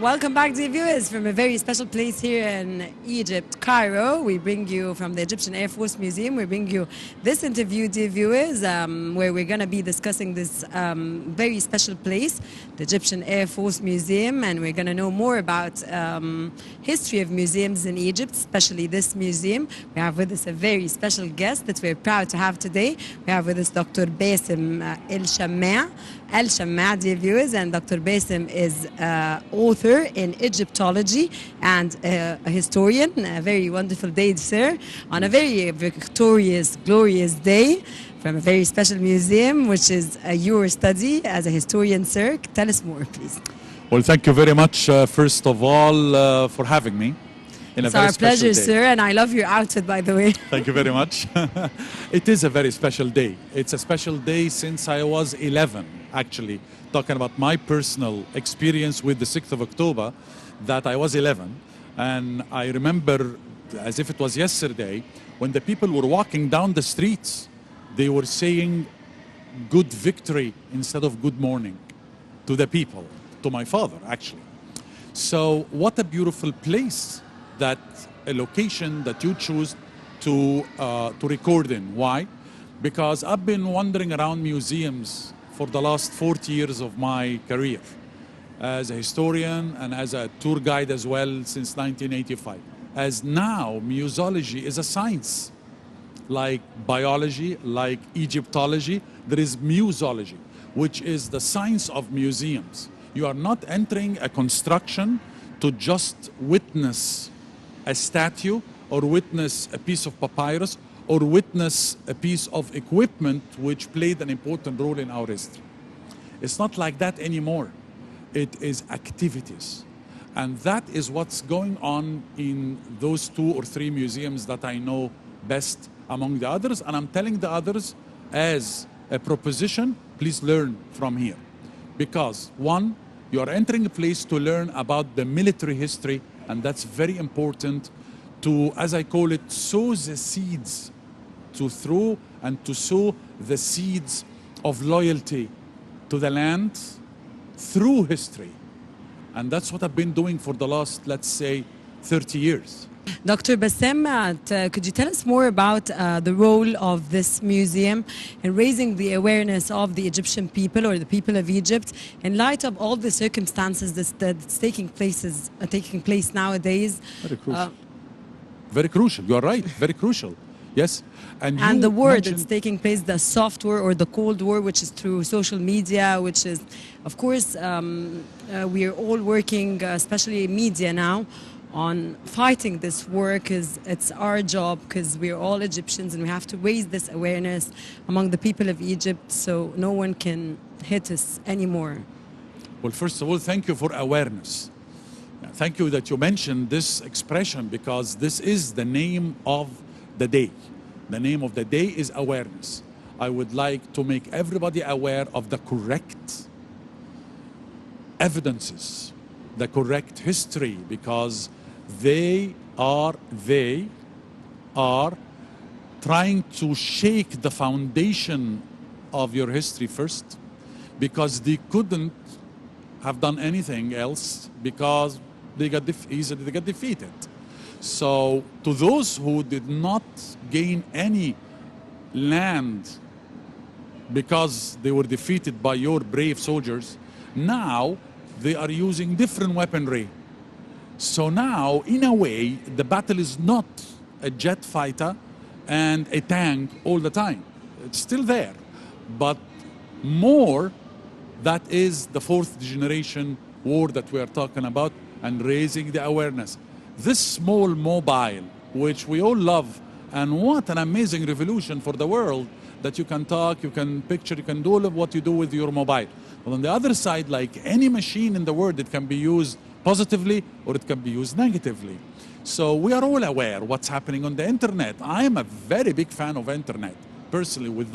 Welcome back, dear viewers, from a very special place here in Egypt, Cairo. We bring you from the Egyptian Air Force Museum. We bring you this interview, dear viewers, where we're going to be discussing this very special place, the Egyptian Air Force Museum, and we're going to know more about history of museums in Egypt, especially this museum. We have with us a very special guest that we're proud to have today. We have with us Dr. Bassem El-Shamma, dear viewers, and Dr. Bassem is author in Egyptology and a historian. A very wonderful day, sir, on a very victorious, glorious day from a very special museum, which is your study as a historian, sir. Tell us more, please. Well, thank you very much, first of all, for having me. It's our pleasure, sir, and I love your outfit, by the way. Thank you very much. It is a very special day. It's a special day since I was 11, actually, talking about my personal experience with the 6th of October, that I was 11. And I remember, as if it was yesterday, when the people were walking down the streets, they were saying good victory instead of good morning to the people, to my father, actually. So what a beautiful place, that a location that you choose to record in. Why? Because I've been wandering around museums for the last 40 years of my career as a historian and as a tour guide as well since 1985. As now, museology is a science. Like biology, like Egyptology, there is museology, which is the science of museums. You are not entering a construction to just witness a statue or witness a piece of papyrus or witness a piece of equipment which played an important role in our history. It's not like that anymore. It is activities. And that is what's going on in those 2 or 3 museums that I know best among the others. And I'm telling the others as a proposition, please learn from here. Because 1, you are entering a place to learn about the military history, and that's very important to, as I call it, sow the seeds, to throw and to sow the seeds of loyalty to the land through history. And that's what I've been doing for the last, let's say, 30 years. Dr. Bassem, could you tell us more about the role of this museum in raising the awareness of the Egyptian people or the people of Egypt in light of all the circumstances that's taking place nowadays? Very crucial. Very crucial. You are right. Very crucial. Yes. And the war that's taking place, the soft war or the cold war, which is through social media, which is, of course, we are all working, especially media now, on fighting this war, because it's our job, because we're all Egyptians and we have to raise this awareness among the people of Egypt so no one can hit us anymore. Well, first of all, thank you for awareness. Thank you that you mentioned this expression, because this is the name of the day. The name of the day is awareness. I would like to make everybody aware of the correct evidences, the correct history, because they are trying to shake the foundation of your history first, because they couldn't have done anything else, because they got easily got defeated. So to those who did not gain any land because they were defeated by your brave soldiers, now they are using different weaponry. So now, in a way, the battle is not a jet fighter and a tank all the time. It's still there. But more, that is the 4th generation war that we are talking about, and raising the awareness. This small mobile, which we all love, and what an amazing revolution for the world, that you can talk, you can picture, you can do all of what you do with your mobile. But on the other side, like any machine in the world, it can be used positively or it can be used negatively. So we are all aware what's happening on the internet. I am a very big fan of internet. Personally, with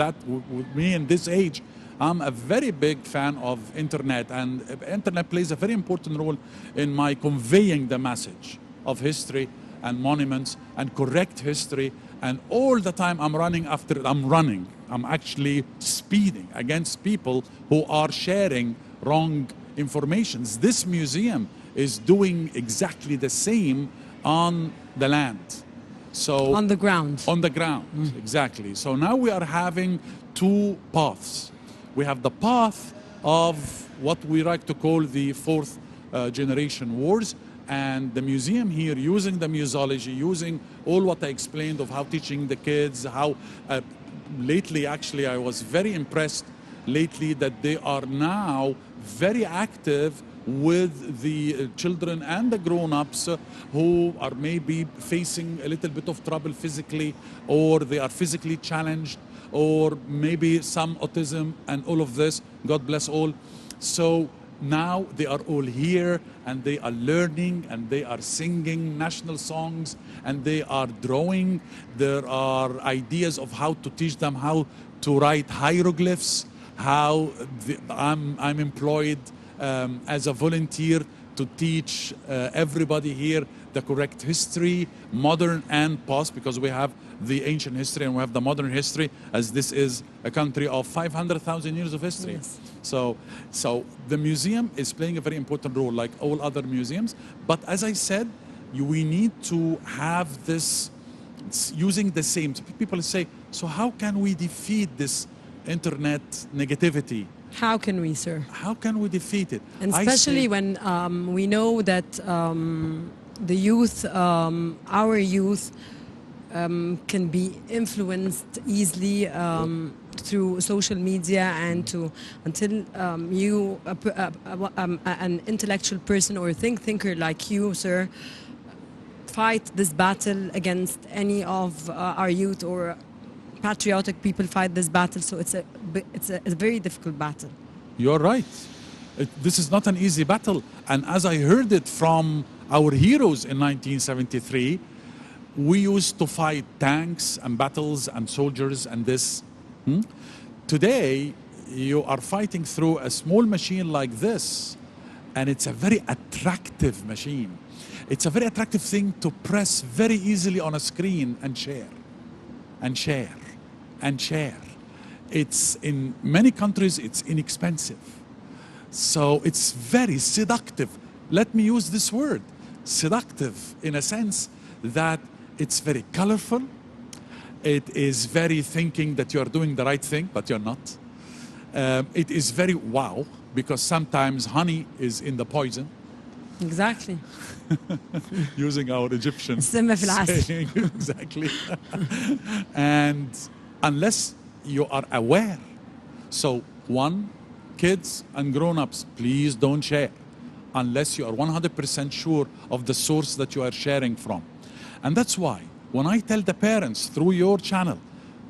me in this age, I'm a very big fan of internet, and internet plays a very important role in my conveying the message of history and monuments and correct history. And all the time I'm actually speeding against people who are sharing wrong information. This museum is doing exactly the same on the land. So On the ground. on the ground, exactly. So now we are having two paths. We have the path of what we like to call the fourth generation wars, and the museum here using the musology, using all what I explained of how teaching the kids, how lately actually I was very impressed lately that they are now very active with the children and the grown-ups who are maybe facing a little bit of trouble physically, or they are physically challenged, or maybe some autism and all of this. God bless all. So now they are all here and they are learning and they are singing national songs and they are drawing. There are ideas of how to teach them how to write hieroglyphs, I'm employed as a volunteer to teach everybody here the correct history, modern and past, because we have the ancient history and we have the modern history, as this is a country of 500,000 years of history. Yes. So the museum is playing a very important role, like all other museums. But as I said, we need to have this using the same. So people say, so how can we defeat this internet negativity? How can we, sir? How can we defeat it? And especially when we know that the youth, our youth, can be influenced easily through social media, and until you, an intellectual person or thinker like you, sir, fight this battle against any of our youth, or patriotic people fight this battle. So it's a very difficult battle. You're right. This is not an easy battle. And as I heard it from our heroes in 1973, we used to fight tanks and battles and soldiers and this. Today, you are fighting through a small machine like this, and it's a very attractive machine. It's a very attractive thing to press very easily on a screen and share, and share, and share. It's in many countries, it's inexpensive. So it's very seductive. Let me use this word, seductive, in a sense that it's very colorful. It is very thinking that you're doing the right thing, but you're not. It is very wow, because sometimes honey is in the poison. Exactly. Using our Egyptian السم في العسل. saying. Exactly. And unless you are aware. So one, kids and grown-ups, please don't share unless you are 100% sure of the source that you are sharing from. And that's why when I tell the parents through your channel,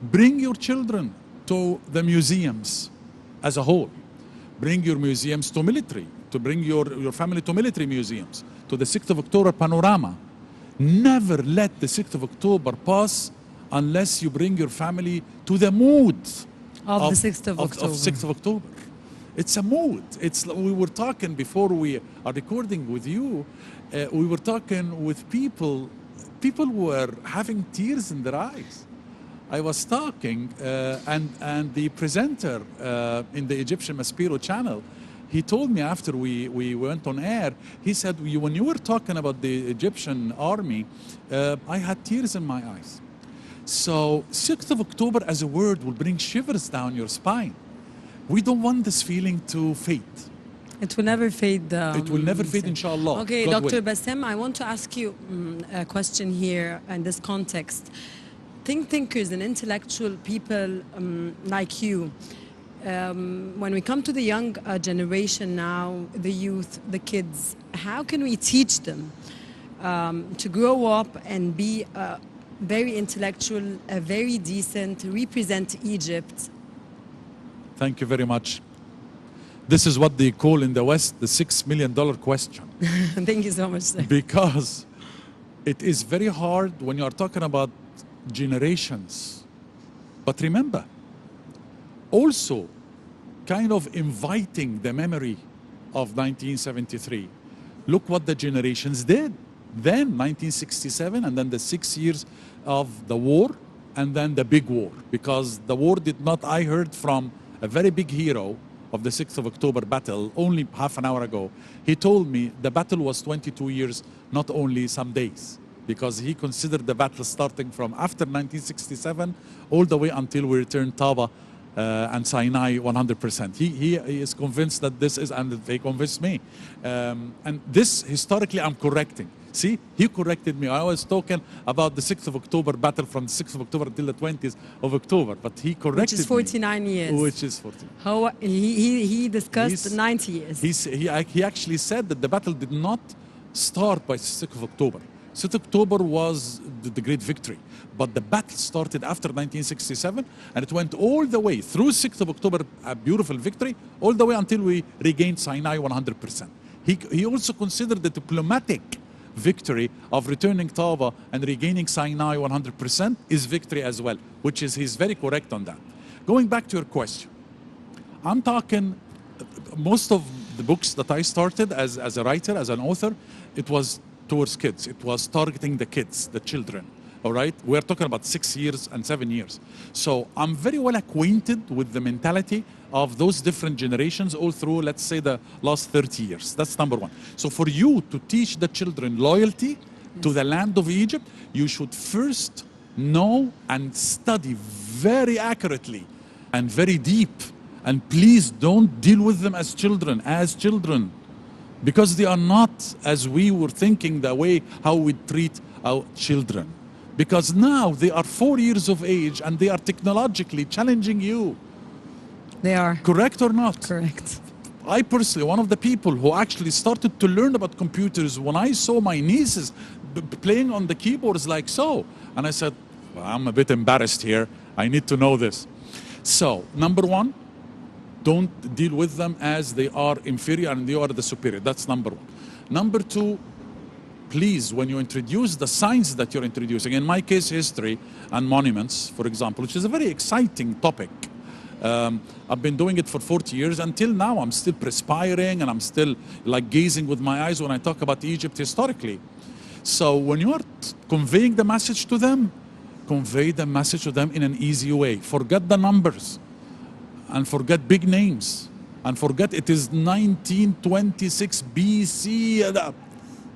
bring your children to the museums as a whole. Bring your museums to military, to bring your family to military museums, to the 6th of October panorama. Never let the 6th of October pass unless you bring your family to the mood of the 6th of October. Of 6th of October. It's a mood. We were talking before we are recording with you, we were talking with people. People were having tears in their eyes. I was talking, and the presenter in the Egyptian Maspiro channel, he told me after we went on air, he said, when you were talking about the Egyptian army, I had tears in my eyes. So 6th of October as a word will bring shivers down your spine. We don't want this feeling to fade. It will never fade. It will never fade, inshallah. Okay, God Dr. will. Bassem, I want to ask you a question here in this context. Thinkers and intellectual people like you, when we come to the young generation now, the youth, the kids, how can we teach them to grow up and be very intellectual, very decent, represent Egypt? Thank you very much. This is what they call in the West the $6 million question. Thank you so much, sir. Because it is very hard when you are talking about generations. But remember, also kind of inviting the memory of 1973. Look what the generations did. Then 1967, and then the 6 years of the war, and then the big war. Because the war did not, I heard from a very big hero of the 6th of October battle only half an hour ago. He told me the battle was 22 years, not only some days, because he considered the battle starting from after 1967 all the way until we returned Taba and Sinai 100%. He is convinced that this is, and they convinced me. And this, historically, I'm correcting. See, he corrected me. I was talking about the 6th of October battle from the 6th of October until the 20th of October, but he corrected me. Which is 49 years. Which is 49. How he discussed 90 years. He actually said that the battle did not start by 6th of October. 6th of October was the great victory, but the battle started after 1967, and it went all the way through 6th of October, a beautiful victory, all the way until we regained Sinai 100%. He also considered the diplomatic victory of returning Taba and regaining Sinai 100% is victory as well, which is, he's very correct on that. Going back to your question, I'm talking, most of the books that I started as a writer, as an author, it was towards kids. It was targeting the kids, the children, all right? We're talking about 6 years and 7 years. So I'm very well acquainted with the mentality of those different generations all through, let's say, the last 30 years. That's number one. So for you to teach the children loyalty to the land of Egypt, you should first know and study very accurately and very deep. And please don't deal with them as children, because they are not as we were thinking the way how we treat our children. Because now they are 4 years of age and they are technologically challenging you. They are. Correct or not? Correct. I personally, one of the people who actually started to learn about computers when I saw my nieces playing on the keyboards like so. And I said, well, I'm a bit embarrassed here. I need to know this. So, number one, don't deal with them as they are inferior and you are the superior. That's number one. Number two, please, when you introduce the science that you're introducing, in my case, history and monuments, for example, which is a very exciting topic. I've been doing it for 40 years. Until now, I'm still perspiring and I'm still like gazing with my eyes when I talk about Egypt historically. So when you are conveying the message to them, convey the message to them in an easy way. Forget the numbers and forget big names and forget it is 1926 BC.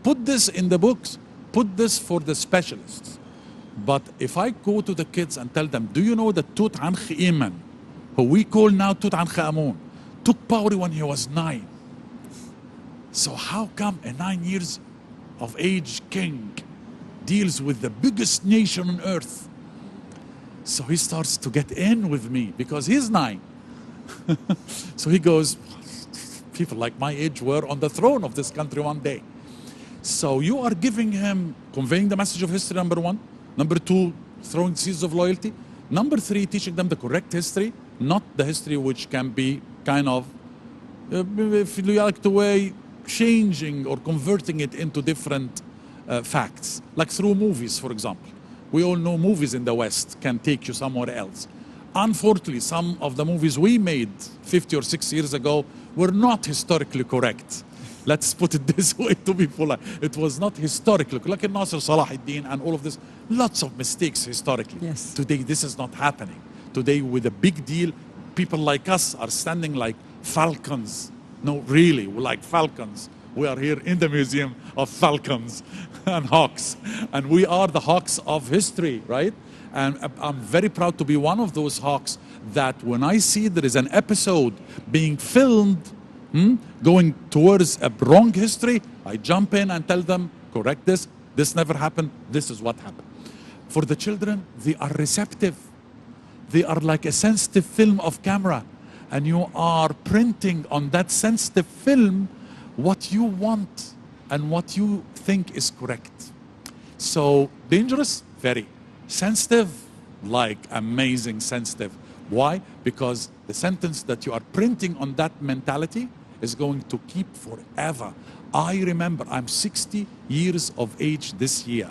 Put this in the books. Put this for the specialists. But if I go to the kids and tell them, do you know that Tutankhamun, who we call now Tutankhamun, took power when he was 9. So how come a 9 years of age king deals with the biggest nation on earth? So he starts to get in with me because he's 9. So he goes, people like my age were on the throne of this country one day. So you are giving him, conveying the message of history, number one. Number two, throwing seeds of loyalty. Number three, teaching them the correct history, not the history which can be kind of, if you like the way, changing or converting it into different facts, like through movies, for example. We all know movies in the West can take you somewhere else. Unfortunately, some of the movies we made 50 or 60 years ago were not historically correct. Let's put it this way to be polite. It was not historically, like in Nasser Salah ad-Din and all of this, lots of mistakes historically. Yes. Today, this is not happening. Today, with a big deal, people like us are standing like falcons. No, really, we're like falcons. We are here in the Museum of Falcons and Hawks. And we are the hawks of history, right? And I'm very proud to be one of those hawks that when I see there is an episode being filmed going towards a wrong history, I jump in and tell them, correct this, this never happened, this is what happened. For the children, they are receptive. They are like a sensitive film of camera, and you are printing on that sensitive film what you want and what you think is correct. So dangerous, very. Sensitive, like amazing sensitive. Why? Because the sentence that you are printing on that mentality is going to keep forever. I remember I'm 60 years of age this year,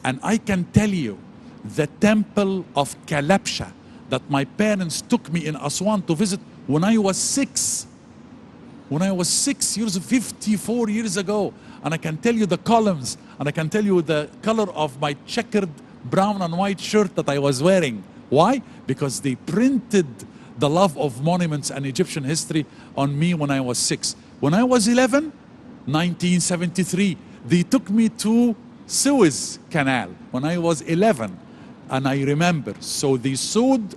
and I can tell you the temple of Kalabsha that my parents took me in Aswan to visit when I was 6. When I was 6 years, 54 years ago, and I can tell you the columns, and I can tell you the color of my checkered brown and white shirt that I was wearing. Why? Because they printed the love of monuments and Egyptian history on me when I was 6. When I was 11, 1973, they took me to Suez Canal when I was 11, and I remember. So they showed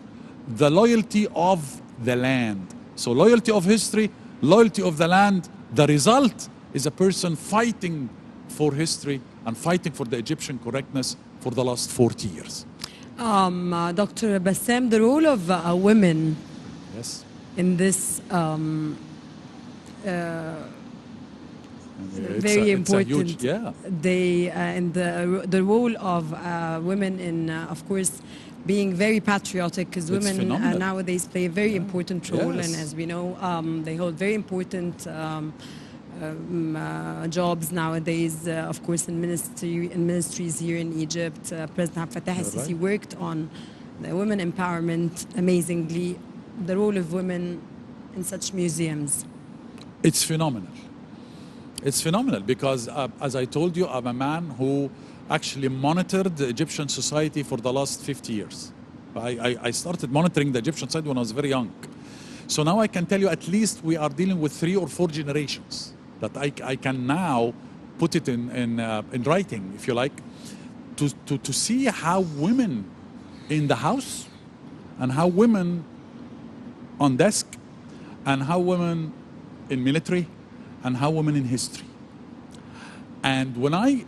the loyalty of the land. So loyalty of history, loyalty of the land. The result is a person fighting for history and fighting for the Egyptian correctness for the last 40 years. Dr. Bassam, the role of women Yes. in this very important It's a huge, yeah. day, and the role of women in, of course, being very patriotic, because women phenomenal. nowadays play a very important role, Yes. and as we know, they hold very important jobs nowadays, of course, in ministries here in Egypt. President Abdel Fattah You're al-Sisi right. worked on the women empowerment amazingly. The role of women in such museums. It's phenomenal. It's phenomenal because, as I told you, I'm a man who actually monitored the Egyptian society for the last 50 years. I started monitoring the Egyptian society when I was very young. So now I can tell you at least we are dealing with 3 or 4 generations that I can now put it in writing, if you like, to see how women in the house and how women on desk and how women in military and how women in history. And when I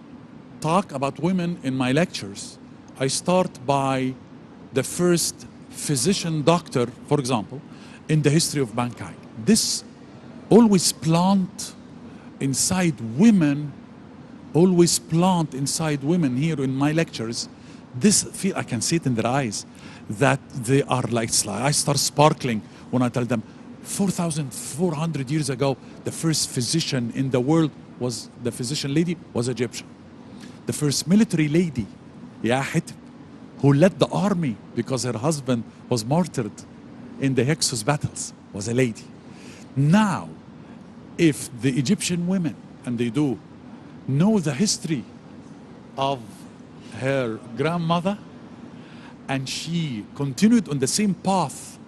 talk about women in my lectures, I start by the first physician doctor, for example, in the history of mankind. This always plant inside women here in my lectures, this feel, I can see it in their eyes, that they are like, I start sparkling when I tell them 4,400 years ago, the first physician in the world was, the physician lady was Egyptian. The first military lady, who led the army because her husband was martyred in the Hyksos battles, was a lady. Now, if the Egyptian women, and they do, know the history of her grandmother, and she continued on the same path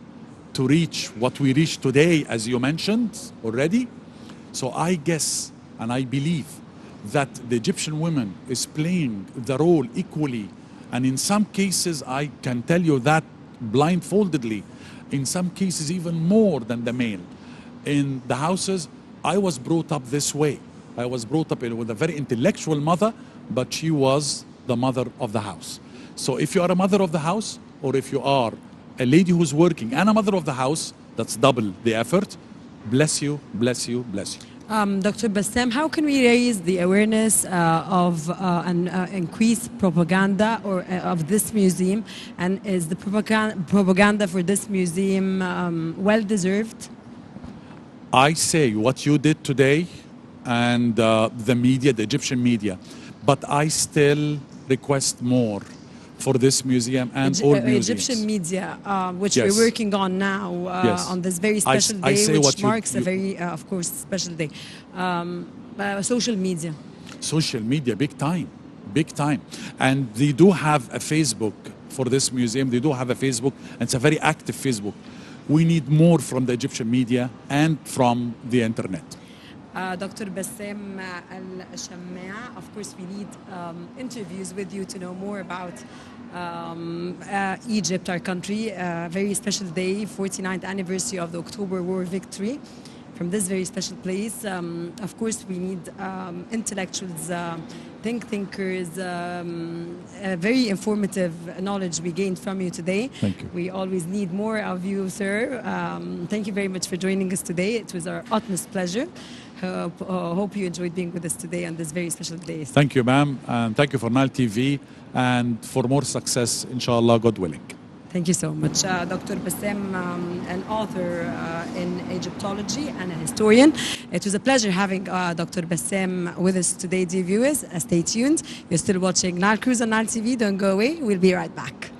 to reach what we reach today, as you mentioned already. So I guess, and I believe, that the Egyptian woman is playing the role equally, and in some cases, I can tell you that blindfoldedly, in some cases even more than the male. In the houses, I was brought up this way. I was brought up with a very intellectual mother, but she was the mother of the house. So if you are a mother of the house, or if you are a lady who's working and a mother of the house, that's double the effort. Bless you, bless you, bless you. Dr. Bassam, how can we raise the awareness of and increase propaganda of this museum? And is the propaganda for this museum well deserved? I say what you did today and the media, the Egyptian media, but I still request more for this museum and all museums. Egyptian media, which Yes. we're working on now on this very special day, which marks a very, of course, special day. Social media. Social media, big time, big time. And they do have a Facebook for this museum. They do have a Facebook, and it's a very active Facebook. We need more from the Egyptian media and from the internet. Dr. Bassam al-Shamma, of course, we need interviews with you to know more about Egypt, our country. Very special day, 49th anniversary of the October War victory. From this very special place, of course, we need intellectuals, thinkers, very informative knowledge we gained from you today. Thank you. We always need more of you, sir. Thank you very much for joining us today. It was our utmost pleasure. Hope you enjoyed being with us today on this very special day. Thank you, ma'am, and thank you for Nile TV, and for more success, inshallah, God willing. Thank you so much. Dr. Bassam, an author in Egyptology and a historian. It was a pleasure having Dr. Bassam with us today, dear viewers. Stay tuned. You're still watching Nile Cruise on Nile TV. Don't go away. We'll be right back.